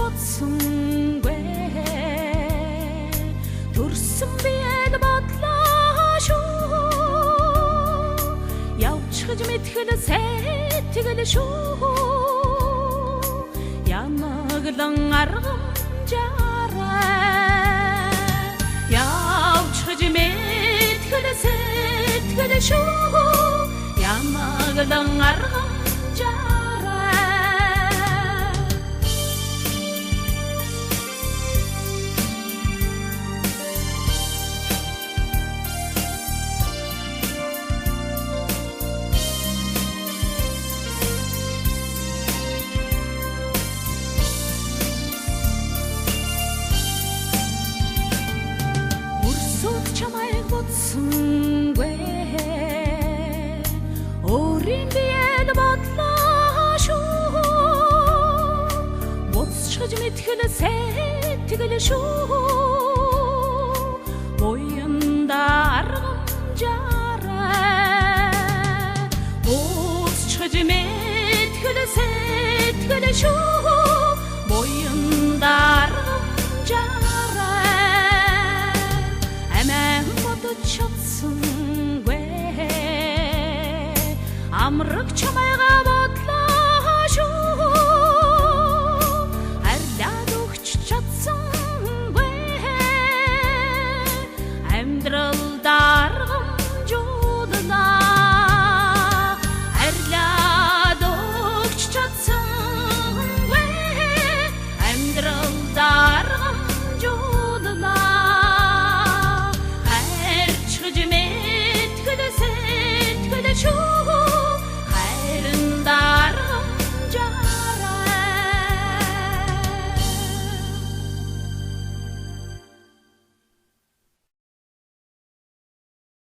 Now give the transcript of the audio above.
бодсонгүй төрсөн биед бодлоо явчихж мэдхэл сэтгэл шүү ямаглан аргамжаарай явчихж мэдхэл сэтгэл шүү ямаглан аргамжаарай чамайг бодсонгүй өөрийн биед бодлоо шүү бодсож мэдхэл сэтгэл шүү уянда аргамжаарай бодсож мэдхэл сэтгэл шүү уянда чадсангүй амраг чамайга